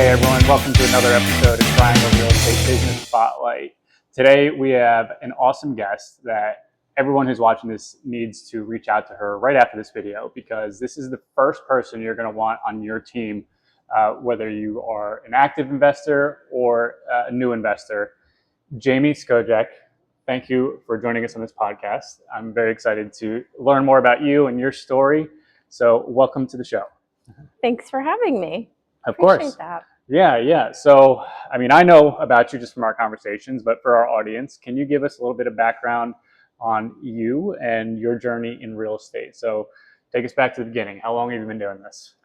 Hey everyone, welcome to another episode of Triangle Real Estate Business Spotlight. Today we have an awesome guest that everyone who's watching this needs to reach out to her right after this video, because this is the first person you're going to want on your team, whether you are an active investor or a new investor. Jamie Skojec, thank you for joining us on this podcast. I'm very excited to learn more about you and your story. So welcome to the show. Thanks for having me. Of course. Appreciate that. Yeah. So, I know about you just from our conversations, but for our audience, can you give us a little bit of background on you and your journey in real estate? So take us back to the beginning. How long have you been doing this?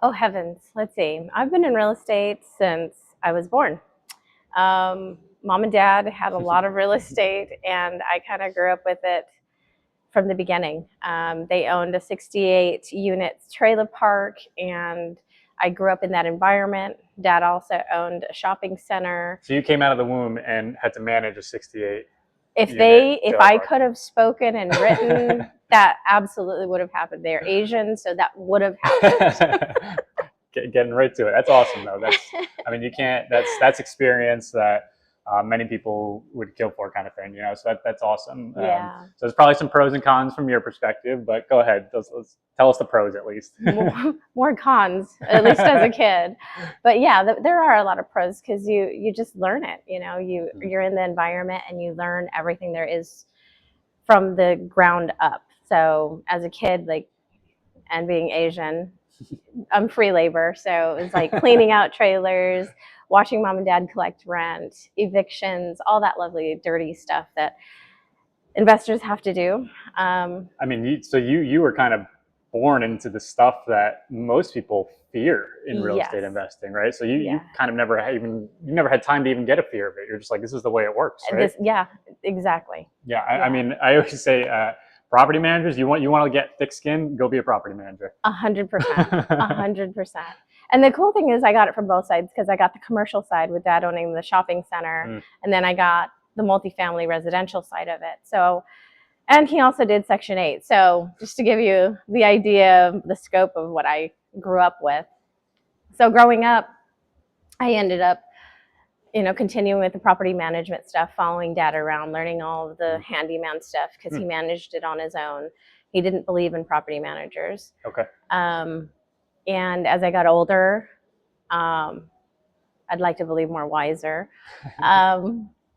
Oh, heavens. Let's see. I've been in real estate since I was born. Mom and Dad had a lot of real estate, and I kind of grew up with it from the beginning. They owned a 68-unit trailer park, and I grew up in that environment. Dad also owned a shopping center. So you came out of the womb and had to manage a 68. If I could have spoken and written, that absolutely would have happened. They're Asian, so that would have happened. Getting right to it. That's awesome, though. That's experience that many people would kill for, kind of thing, so that's awesome. Yeah. So there's probably some pros and cons from your perspective, but go ahead. Let's tell us the pros at least. more cons, at least as a kid. But yeah, there are a lot of pros because you just learn it. You're in the environment and you learn everything there is from the ground up. So as a kid, and being Asian, I'm free labor. So it was like cleaning out trailers, watching mom and dad collect rent, evictions, all that lovely, dirty stuff that investors have to do. So you were kind of born into the stuff that most people fear in real estate investing, right? So you kind of never had time to even get a fear of it. You're just like, this is the way it works, right? Yeah, exactly. Yeah, I always say, property managers, you want to get thick skin, go be a property manager. 100%, 100%. And the cool thing is I got it from both sides, because I got the commercial side with Dad owning the shopping center, and then I got the multifamily residential side of it. So, and he also did Section 8. So just to give you the idea of the scope of what I grew up with. So growing up, I ended up continuing with the property management stuff, following Dad around, learning all of the handyman stuff, because he managed it on his own. He didn't believe in property managers. Okay. And as I got older, I'd like to believe more wiser,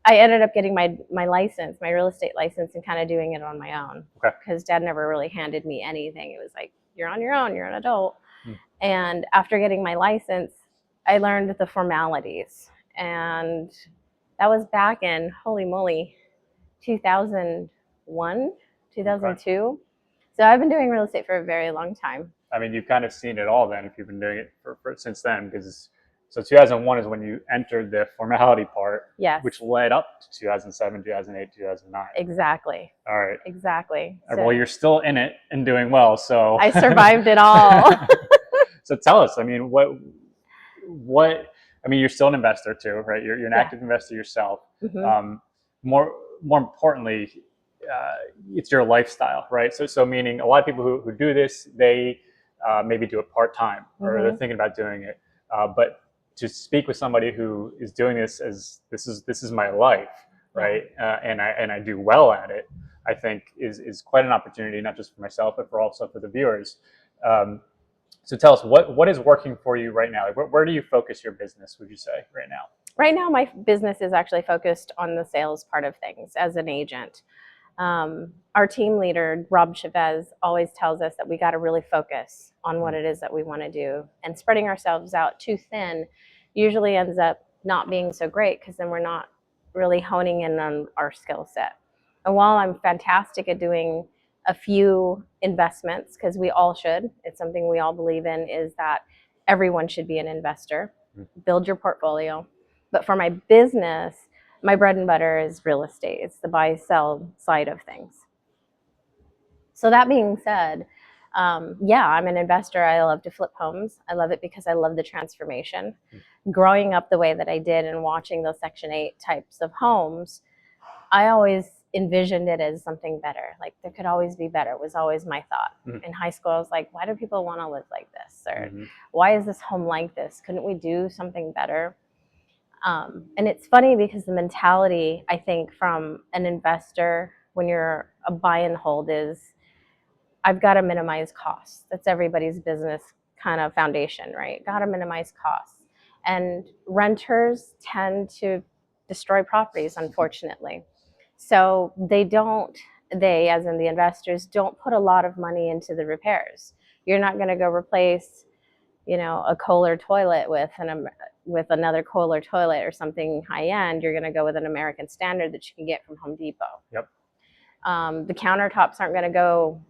I ended up getting my license, my real estate license, and kind of doing it on my own. Okay. Because Dad never really handed me anything. It was like, you're on your own, you're an adult. And after getting my license, I learned the formalities. And that was back in, holy moly, 2001, 2002. Okay. So I've been doing real estate for a very long time. You've kind of seen it all then, if you've been doing it for since then, because so 2001 is when you entered the formality part, yes, which led up to 2007, 2008, 2009. Exactly. All right. Exactly. So, well, you're still in it and doing well, so. I survived it all. So tell us, you're still an investor too, right? You're an active investor yourself. More importantly, it's your lifestyle, right? So meaning a lot of people who do this, they maybe do it part-time, or they're thinking about doing it. But to speak with somebody who is doing this as this is my life, right? And I do well at it, I think is quite an opportunity, not just for myself, but also for the viewers. So tell us, what is working for you right now? Where do you focus your business, would you say, right now? Right now, my business is actually focused on the sales part of things as an agent. Our team leader, Rob Chavez, always tells us that we got to really focus on what it is that we want to do. And spreading ourselves out too thin usually ends up not being so great, because then we're not really honing in on our skill set. And while I'm fantastic at doing a few investments, because we all should, it's something we all believe in, is that everyone should be an investor. Build your portfolio. But for my business, my bread and butter is real estate. It's the buy-sell side of things. So that being said, I'm an investor. I love to flip homes. I love it because I love the transformation. Growing up the way that I did and watching those Section 8 types of homes, I always envisioned it as something better. Like there could always be better was always my thought. In high school, I was like, why do people want to live like this? Or why is this home like this? Couldn't we do something better? And it's funny because the mentality, I think, from an investor when you're a buy and hold is, I've got to minimize costs. That's everybody's business kind of foundation, right? Got to minimize costs. And renters tend to destroy properties, unfortunately. So they, as in the investors, don't put a lot of money into the repairs. You're not going to go replace, a Kohler toilet with another Kohler toilet or something high end. You're going to go with an American Standard that you can get from Home Depot. Yep. The countertops aren't going to go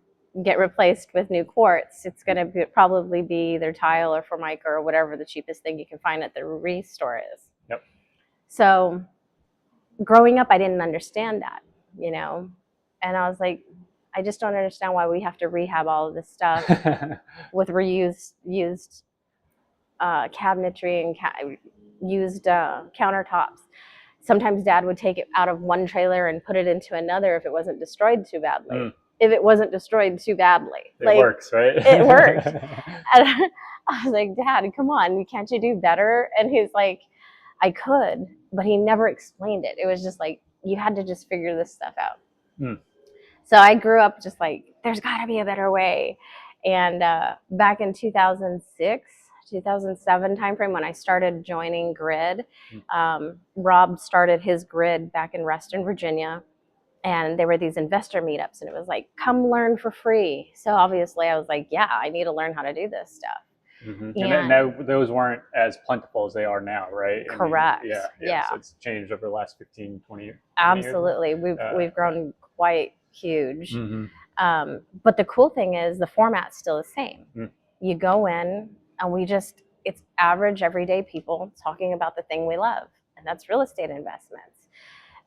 get replaced with new quartz. It's going to probably be either tile or Formica or whatever the cheapest thing you can find at the restore is. Yep. So growing up, I didn't understand that, and I was like, I just don't understand why we have to rehab all of this stuff with used cabinetry and used countertops. Sometimes Dad would take it out of one trailer and put it into another if it wasn't destroyed too badly. If it wasn't destroyed too badly. It works, right? It worked. And I was like, Dad, come on, can't you do better? And he's like, I could, but he never explained it. It was just like, you had to just figure this stuff out. So I grew up just like, there's got to be a better way. And back in 2006, 2007 timeframe, when I started joining Grid, Rob started his Grid back in Reston, Virginia. And there were these investor meetups, and it was like, come learn for free. So obviously I was like, yeah, I need to learn how to do this stuff. And now those weren't as plentiful as they are now, right? Correct. I mean, yeah. So it's changed over the last 15, 20 years. Absolutely. We've grown quite huge. But the cool thing is the format's still the same. You go in and it's average everyday people talking about the thing we love, and that's real estate investments.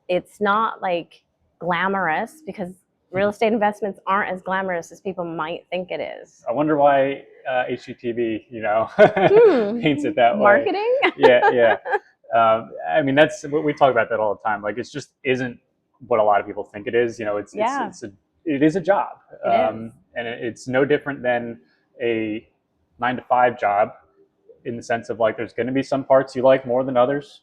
It's not like glamorous, because real estate investments aren't as glamorous as people might think it is. I wonder why HGTV, paints it that way. Marketing? Yeah. I mean, that's what we talk about that all the time. Like, it just isn't what a lot of people think it is. It is a job. And it's no different than a 9-to-5 job, in the sense of like, there's going to be some parts you like more than others.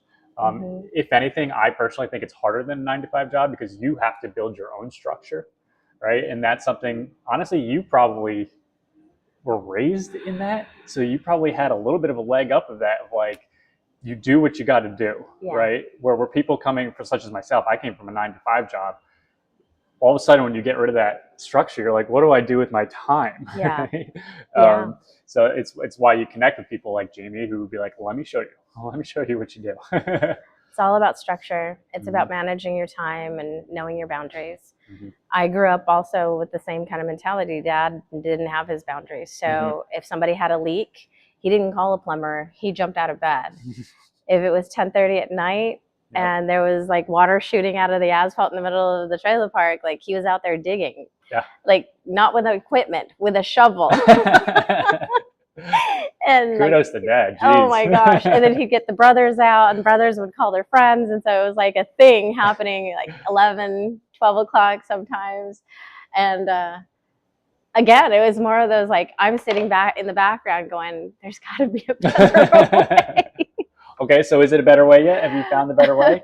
If anything, I personally think it's harder than a 9-to-5 job, because you have to build your own structure, right? And that's something, honestly, you probably were raised in that. So you probably had a little bit of a leg up of that, of like, you do what you got to do, right? Where people coming from, such as myself, I came from a 9-to-5 job. All of a sudden, when you get rid of that structure, you're like, what do I do with my time? Yeah. So it's why you connect with people like Jamie, who would be like, let me show you what you do. It's all about structure. It's about managing your time and knowing your boundaries. I grew up also with the same kind of mentality. Dad didn't have his boundaries. So if somebody had a leak, he didn't call a plumber. He jumped out of bed. If it was 10:30 at night, and there was like water shooting out of the asphalt in the middle of the trailer park, like, he was out there digging. Like, not with equipment, with a shovel. And kudos to Dad. Jeez. Oh my gosh. And then he'd get the brothers out, and brothers would call their friends. And so it was like a thing happening like 11, 12 o'clock sometimes. And again, it was more of those, like, I'm sitting back in the background going, there's got to be a better way. Okay, so is it a better way yet? Have you found the better way?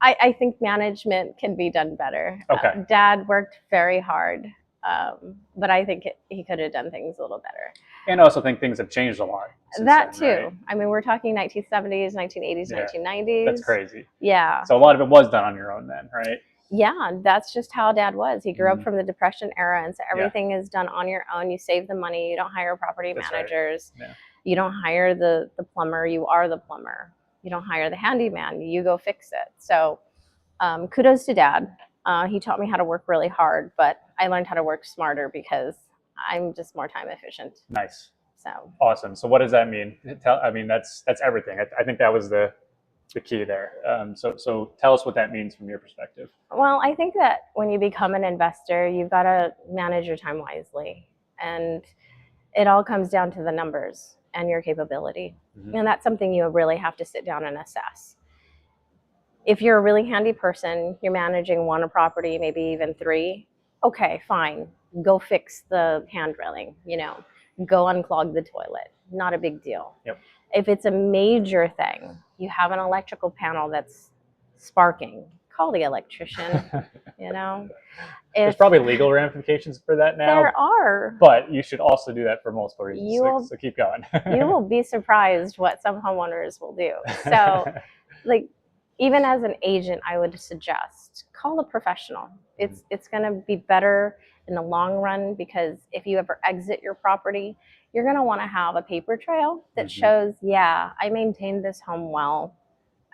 I think management can be done better. Okay. Dad worked very hard, but I think he could have done things a little better. And I also think things have changed a lot. That then, too. Right? I mean, we're talking 1970s, 1980s, 1990s. That's crazy. Yeah. So a lot of it was done on your own then, right? Yeah, that's just how Dad was. He grew up from the Depression era, and so everything is done on your own. You save the money. You don't hire property managers. Right. Yeah. You don't hire the plumber. You are the plumber. You don't hire the handyman. You go fix it. So kudos to Dad. He taught me how to work really hard, but I learned how to work smarter because I'm just more time efficient. Nice. So awesome. So what does that mean? I mean, that's everything. I think that was the key there. So tell us what that means from your perspective. Well, I think that when you become an investor, you've got to manage your time wisely, and it all comes down to the numbers and your capability. And that's something you really have to sit down and assess. If you're a really handy person, you're managing one property, maybe even 3, okay, fine. Go fix the hand railing, go unclog the toilet. Not a big deal. Yep. If it's a major thing, you have an electrical panel that's sparking, call the electrician, There's probably legal ramifications for that now. There are. But you should also do that for multiple reasons. So keep going. You will be surprised what some homeowners will do. So, like, even as an agent, I would suggest call a professional. It's going to be better in the long run, because if you ever exit your property, you're going to want to have a paper trail that shows, yeah, I maintained this home well.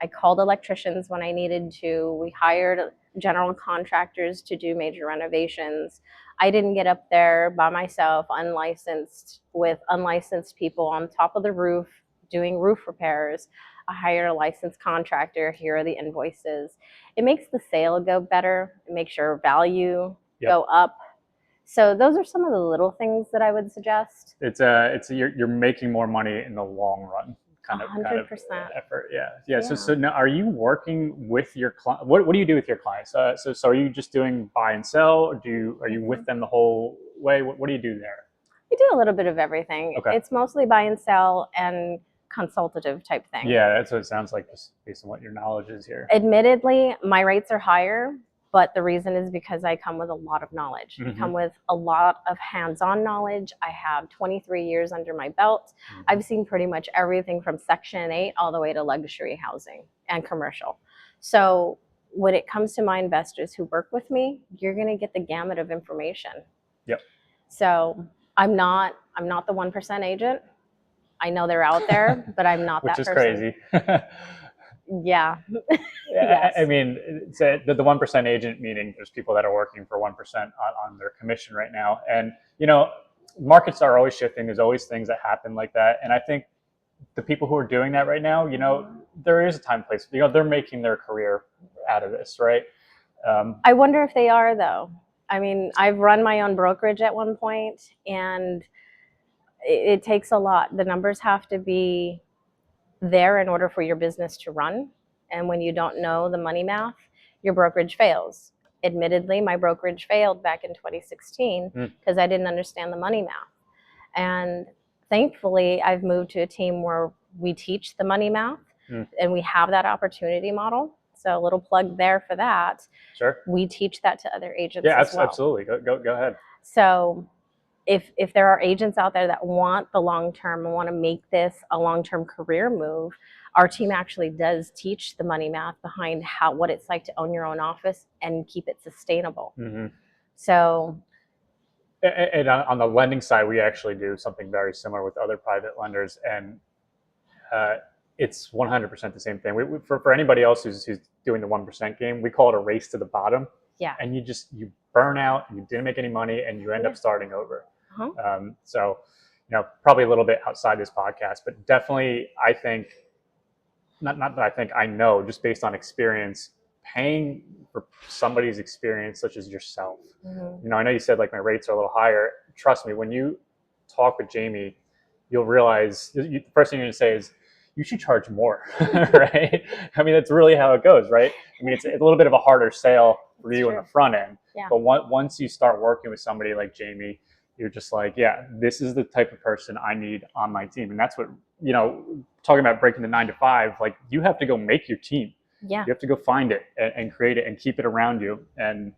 I called electricians when I needed to. We hired general contractors to do major renovations. I didn't get up there by myself, unlicensed, with unlicensed people on top of the roof doing roof repairs. I hired a licensed contractor. Here are the invoices. It makes the sale go better. It makes your value go up. So those are some of the little things that I would suggest. You're making more money in the long run. Kind of effort. Yeah. So now, are you working with your client? What do you do with your clients? So are you just doing buy and sell? Or are you with them the whole way? What do you do there? I do a little bit of everything. Okay. It's mostly buy and sell and consultative type thing. Yeah, that's what it sounds like, just based on what your knowledge is here. Admittedly, my rates are higher, but the reason is because I come with a lot of knowledge. I come with a lot of hands-on knowledge. I have 23 years under my belt. I've seen pretty much everything from Section 8 all the way to luxury housing and commercial. So when it comes to my investors who work with me, you're going to get the gamut of information. Yep. So I'm not the 1% agent. I know they're out there, but I'm not that person. Which is crazy. Yeah. Yes. I mean, the 1% agent, meaning there's people that are working for 1% on their commission right now. And, markets are always shifting. There's always things that happen like that. And I think the people who are doing that right now, there is a time and place. They're making their career out of this, right? I wonder if they are, though. I mean, I've run my own brokerage at one point, and it takes a lot. The numbers have to be there in order for your business to run. And when you don't know the money math, your brokerage fails. Admittedly, my brokerage failed back in 2016 because I didn't understand the money math. And thankfully, I've moved to a team where we teach the money math and we have that opportunity model. So a little plug there for that. Sure. We teach that to other agents as well. Absolutely. Go ahead. So if there are agents out there that want the long-term and want to make this a long-term career move, our team actually does teach the money math behind what it's like to own your own office and keep it sustainable. So, and on the lending side, we actually do something very similar with other private lenders, and it's 100% the same thing. For anybody else who's doing the 1% game, we call it a race to the bottom. Yeah. And you burn out, you didn't make any money, and you end up starting over. So, probably a little bit outside this podcast, but definitely, I think, not that I think, I know, just based on experience, paying for somebody's experience, such as yourself. I know you said like my rates are a little higher. Trust me, when you talk with Jamie, you'll realize the first thing you're going to say is, you should charge more, right? I mean, that's really how it goes, right? I mean, it's a little bit of a harder sale for you on the front end. Yeah. But once you start working with somebody like Jamie, you're just like, yeah, this is the type of person I need on my team. And that's what, talking about breaking the 9 to 5, like, you have to go make your team. Yeah. You have to go find it and create it and keep it around you. And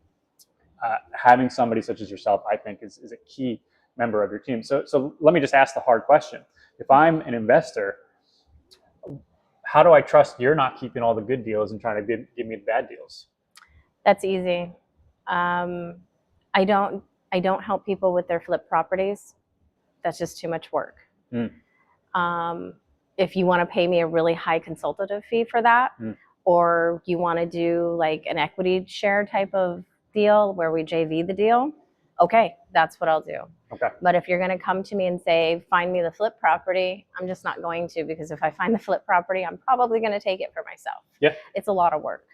having somebody such as yourself, I think, is a key member of your team. So let me just ask the hard question. If I'm an investor, how do I trust you're not keeping all the good deals and trying to give me the bad deals? That's easy. I don't help people with their flip properties. That's just too much work. If you want to pay me a really high consultative fee for that, or you want to do like an equity share type of deal where we JV the deal, okay, that's what I'll do. Okay. But if you're going to come to me and say, find me the flip property, I'm just not going to, because if I find the flip property, I'm probably going to take it for myself. Yeah. It's a lot of work.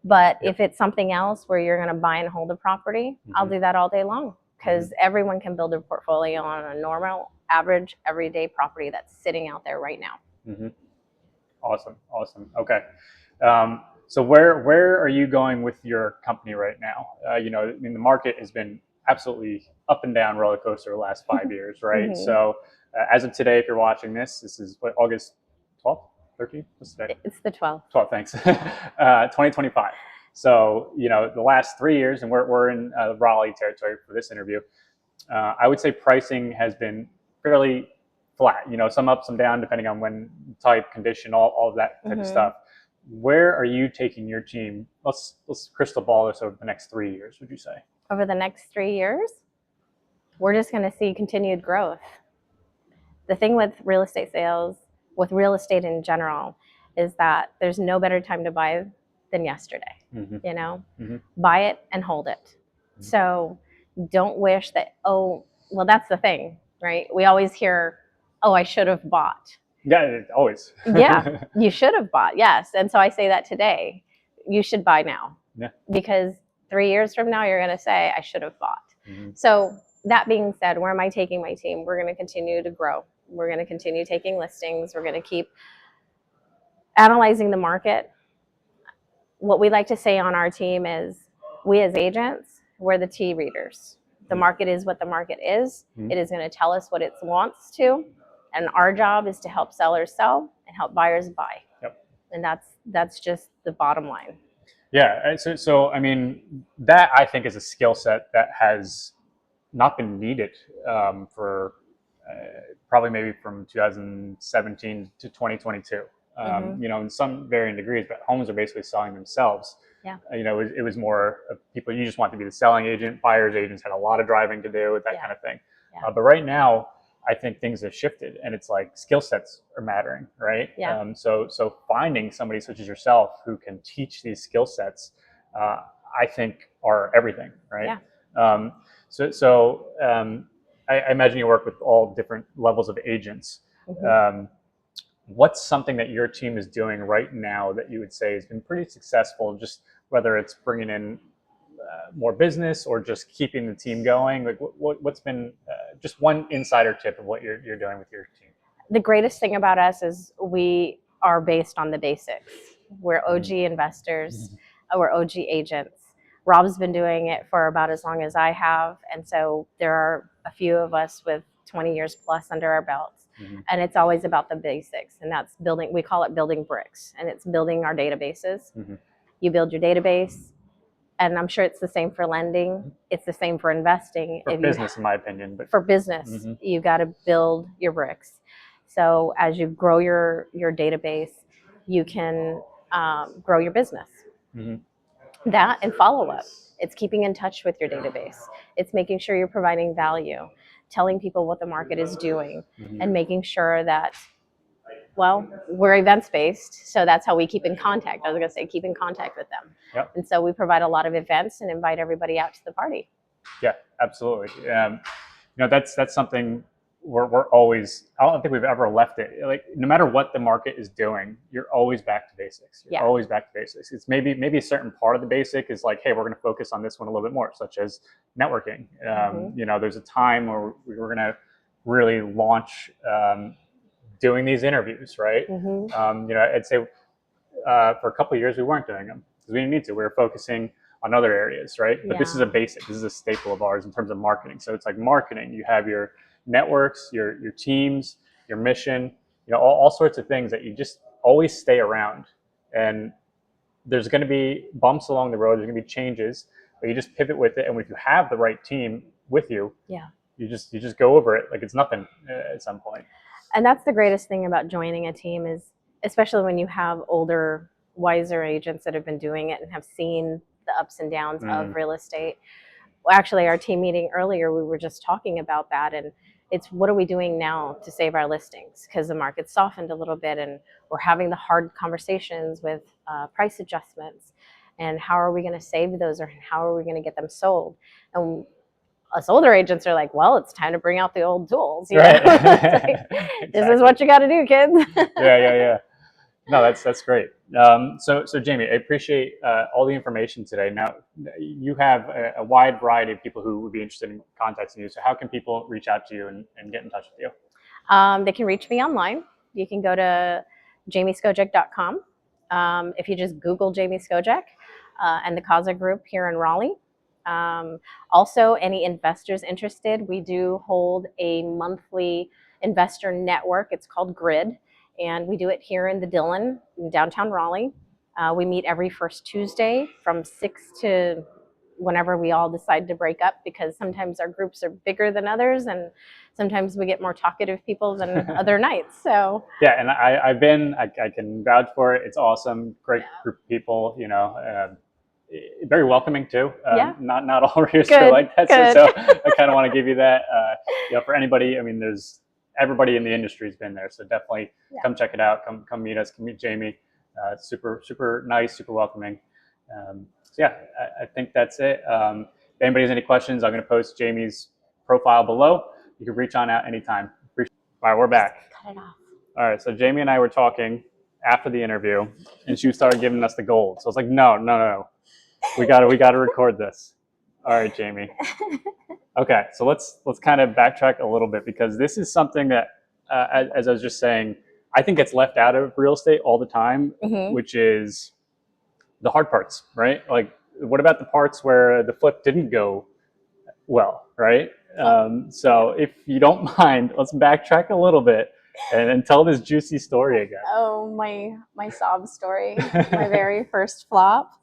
But if it's something else where you're going to buy and hold a property, I'll do that all day long, because everyone can build a portfolio on a normal, average, everyday property that's sitting out there right now. Awesome. Okay. So where are you going with your company right now? You know, I mean, the market has been absolutely up and down roller coaster the last 5 years, right? So as of today, if you're watching this is what, August 12th, 13th? What's today? It's the 12th. 12th, thanks. 2025. So, you know, the last 3 years, and we're in Raleigh territory for this interview, I would say pricing has been fairly flat, you know, some up, some down, depending on when type, condition, all of that type of stuff. Where are you taking your team? Let's crystal ball this over the next 3 years, would you say? Over the next 3 years, we're just going to see continued growth. The thing with real estate sales, with real estate in general, is that there's no better time to buy than yesterday. You know, buy it and hold it. So don't wish that, oh, well, that's the thing, right? We always hear, oh, I should have bought. Yeah, always. Yeah, you should have bought, yes. And so I say that today, you should buy now. Yeah. Because 3 years from now, you're going to say, I should have bought. So that being said, where am I taking my team? We're going to continue to grow. We're going to continue taking listings. We're going to keep analyzing the market. What we like to say on our team is, we as agents, we're the tea readers. The market is what the market is. It is going to tell us what it wants to. And our job is to help sellers sell and help buyers buy. Yep. And that's just the bottom line. Yeah. So I mean, that I think is a skill set that has not been needed for probably maybe from 2017 to 2022. You know, in some varying degrees, but homes are basically selling themselves. Yeah. You know, it was more of people, you just want to be the selling agent. Buyers agents had a lot of driving to do with that kind of thing. Yeah. But right now, I think things have shifted, and it's like skill sets are mattering, right? Yeah. So finding somebody such as yourself who can teach these skill sets, I think are everything, right? Yeah. I imagine you work with all different levels of agents. What's something that your team is doing right now that you would say has been pretty successful, just whether it's bringing in more business or just keeping the team going? Like what's been just one insider tip of what you're doing with your team? The greatest thing about us is we are based on the basics. We're OG investors. We're OG agents. Rob's been doing it for about as long as I have. And so there are a few of us with 20 years plus under our belts. And it's always about the basics. And that's building, we call it building bricks. And it's building our databases. You build your database. And I'm sure it's the same for lending. It's the same for investing. For business, in my opinion. But for business, you got to build your bricks. So as you grow your database, you can grow your business. That and follow up. It's keeping in touch with your database. It's making sure you're providing value, telling people what the market is doing, and making sure that, well, we're events-based, so that's how we keep in contact. I was going to say keep in contact with them. Yep. And so we provide a lot of events and invite everybody out to the party. Yeah, absolutely. You know, that's something we're always, I don't think we've ever left it. Like, no matter what the market is doing, you're always back to basics. You're always back to basics. It's maybe a certain part of the basic is like, hey, we're going to focus on this one a little bit more, such as networking. You know, there's a time where we were going to really launch doing these interviews, right? You know, I'd say for a couple of years we weren't doing them because we didn't need to. We were focusing on other areas, right? But this is a basic. This is a staple of ours in terms of marketing. So it's like marketing. You have your networks, your teams, your mission, you know, all sorts of things that you just always stay around. And there's going to be bumps along the road. There's going to be changes, but you just pivot with it. And if you have the right team with you, you just go over it like it's nothing at some point. And that's the greatest thing about joining a team is, especially when you have older, wiser agents that have been doing it and have seen the ups and downs of real estate. Well, actually, our team meeting earlier, we were just talking about that, and it's what are we doing now to save our listings, because the market's softened a little bit and we're having the hard conversations with price adjustments, and how are we going to save those, or how are we going to get them sold? And us older agents are like, well, it's time to bring out the old tools. You know? Like, this is what you got to do, kids. Yeah. No, that's great. So Jamie, I appreciate all the information today. Now, you have a wide variety of people who would be interested in contacting you. So how can people reach out to you and get in touch with you? They can reach me online. You can go to jamieskojec.com. If you just Google Jamie Skojec and the Kaza Group here in Raleigh. Also, any investors interested, we do hold a monthly investor network. It's called Grid, and we do it here in the Dillon, in downtown Raleigh. We meet every first Tuesday from 6 to whenever we all decide to break up, because sometimes our groups are bigger than others, and sometimes we get more talkative people than other nights. So yeah, and I've been, I can vouch for it. It's awesome, great group of people, you know, very welcoming too. Not all REITs are like that. So I kind of want to give you that. You know, for anybody, I mean, there's everybody in the industry has been there. So definitely come check it out. Come meet us. Come meet Jamie. Super nice, super welcoming. So yeah, I think that's it. If anybody has any questions, I'm going to post Jamie's profile below. You can reach on out anytime. All right, we're back. Cut it off. All right, so Jamie and I were talking after the interview, and she started giving us the gold. So I was like, no. We gotta record this. All right, Jamie. Okay, so let's kind of backtrack a little bit, because this is something that, as I was just saying, I think gets left out of real estate all the time, which is the hard parts, right? Like, what about the parts where the flip didn't go well, right? So if you don't mind, let's backtrack a little bit and tell this juicy story again. Oh, my sob story. My very first flop.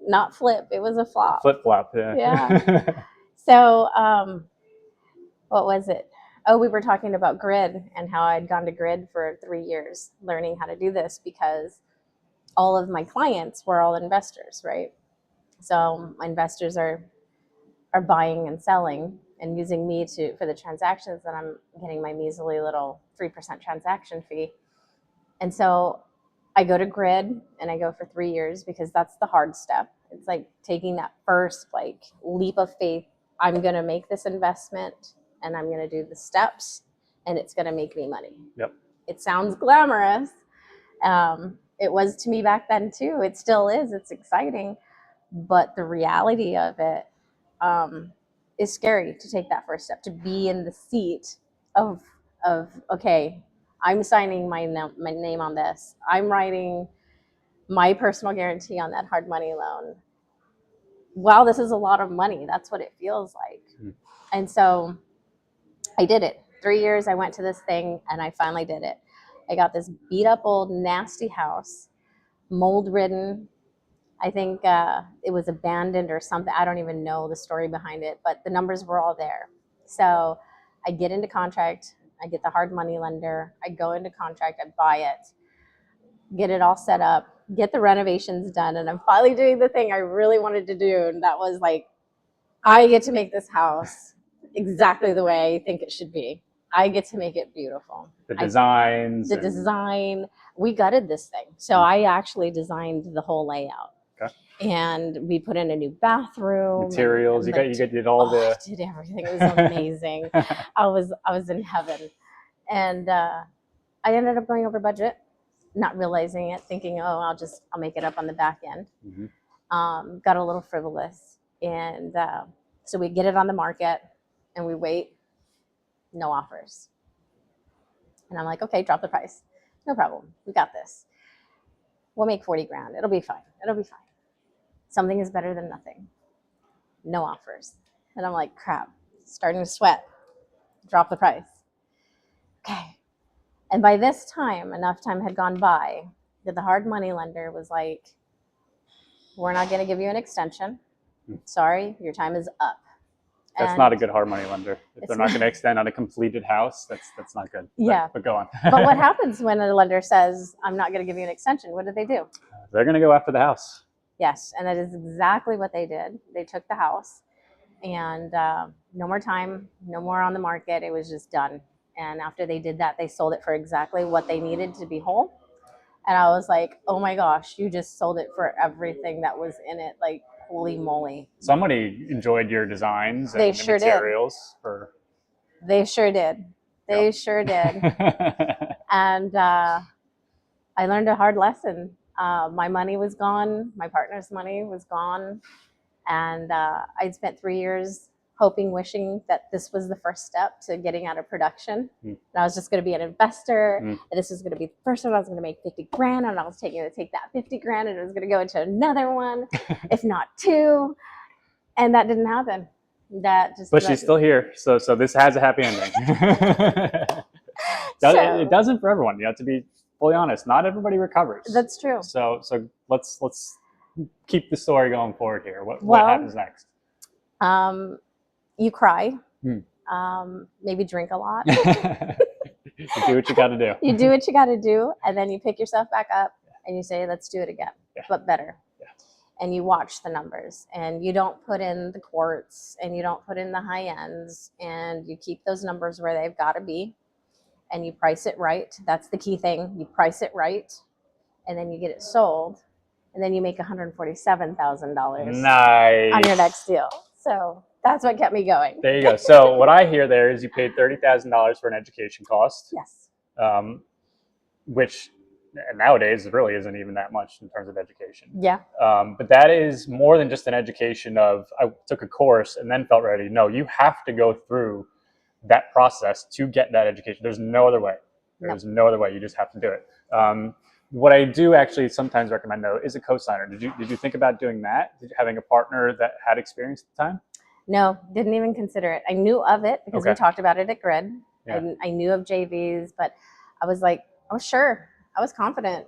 Not flip, it was a flop. Flip flop, yeah. So what was it? Oh, we were talking about Grid and how I'd gone to Grid for 3 years learning how to do this, because all of my clients were all investors, right? So my investors are buying and selling and using me for the transactions, and I'm getting my measly little 3% transaction fee. And so I go to Grid and I go for 3 years, because that's the hard step. It's like taking that first leap of faith. I'm going to make this investment and I'm going to do the steps and it's going to make me money. Yep. It sounds glamorous. It was to me back then too. It still is. It's exciting. But the reality of it is scary to take that first step, to be in the seat of okay, I'm signing my name on this. I'm writing my personal guarantee on that hard money loan. Wow, this is a lot of money. That's what it feels like. And so I did it. 3 years I went to this thing and I finally did it. I got this beat up old nasty house, mold ridden. I think it was abandoned or something. I don't even know the story behind it, but the numbers were all there. So I get into contract. I get the hard money lender. I go into contract. I buy it, get it all set up, get the renovations done. And I'm finally doing the thing I really wanted to do. And that was like, I get to make this house exactly the way I think it should be. I get to make it beautiful. The designs. The design. We gutted this thing. So I actually designed the whole layout. Okay. And we put in a new bathroom. Materials. You did all the. I did everything. It was amazing. I was in heaven. And I ended up going over budget, not realizing it, thinking, oh, I'll make it up on the back end. Got a little frivolous. And so we get it on the market and we wait. No offers. And I'm like, okay, drop the price. No problem. We got this. We'll make 40 grand. It'll be fine. It'll be fine. Something is better than nothing. No offers. And I'm like, crap, starting to sweat. Drop the price. Okay. And by this time, enough time had gone by that the hard money lender was like, we're not going to give you an extension. Sorry, your time is up. That's not a good hard money lender. If they're not going to extend on a completed house, that's not good. Yeah. But go on. But what happens when a lender says, I'm not going to give you an extension? What do? They're going to go after the house. Yes. And that is exactly what they did. They took the house and no more time, no more on the market. It was just done. And after they did that, they sold it for exactly what they needed to be whole. And I was like, oh my gosh, you just sold it for everything that was in it. Like, holy moly. Somebody enjoyed your designs and the materials. They sure did. They sure did. And I learned a hard lesson. My money was gone. My partner's money was gone. And I'd spent 3 years hoping, wishing that this was the first step to getting out of production. And I was just going to be an investor, and this was going to be the first one. I was going to make 50 grand, and I was going to take that 50 grand, and it was going to go into another one, if not two. And that didn't happen. But she's still here, so this has a happy ending. It doesn't for everyone. You have to be fully honest. Not everybody recovers. That's true. So let's keep the story going forward here. What happens next? You cry. Maybe drink a lot. You do what you got to do. You do what you got to do, and then you pick yourself back up and you say, let's do it again, but better. And you watch the numbers, and you don't put in the quarts, and you don't put in the high ends, and you keep those numbers where they've got to be, and you price it right. That's the key thing. You price it right, and then you get it sold, and then you make $147,000 nice on your next deal. So that's what kept me going. There you go. So what I hear there is you paid $30,000 for an education cost. Yes. Which nowadays really isn't even that much in terms of education. Yeah. But that is more than just an education of I took a course and then felt ready. No, you have to go through that process to get that education. There's no other way. There's no other way. You just have to do it. What I do actually sometimes recommend though is a co-signer. Did you think about doing that? Having a partner that had experience at the time? No, didn't even consider it. I knew of it because we talked about it at Grid. Yeah. I knew of JVs, but I was like, I was sure. I was confident.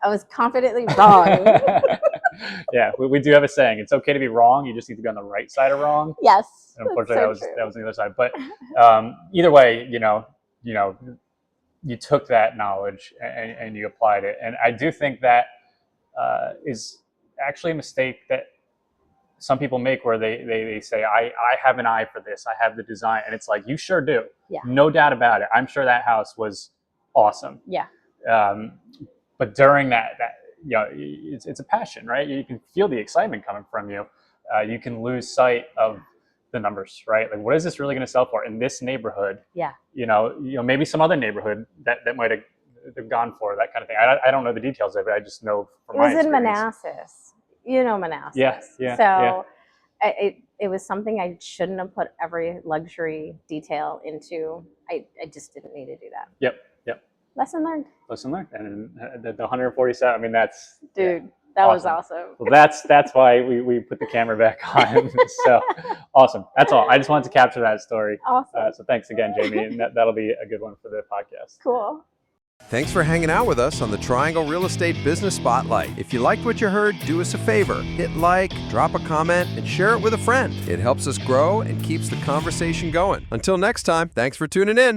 I was confidently wrong. Yeah, we do have a saying. It's okay to be wrong. You just need to be on the right side of wrong. Yes. And unfortunately, that was on the other side. But either way, you took that knowledge and you applied it. And I do think that is actually a mistake that some people make where they say, I have an eye for this. I have the design. And it's like, you sure do. Yeah. No doubt about it. I'm sure that house was awesome. Yeah. But during that it's a passion, right? You can feel the excitement coming from you. You can lose sight of the numbers, right? Like, what is this really going to sell for in this neighborhood? Yeah. Maybe some other neighborhood that might have gone for that kind of thing. I don't know the details of it. I just know from my experience. It was in Manassas. You know Manassas. Yeah. So it was something I shouldn't have put every luxury detail into. I just didn't need to do that. Yep. Lesson learned. And the 147. I mean, that's dude. That was awesome. Well, that's why we put the camera back on. So awesome. That's all. I just wanted to capture that story. Awesome. So thanks again, Jamie. And that'll be a good one for the podcast. Cool. Thanks for hanging out with us on the Triangle Real Estate Business Spotlight. If you liked what you heard, do us a favor. Hit like, drop a comment, and share it with a friend. It helps us grow and keeps the conversation going. Until next time, thanks for tuning in.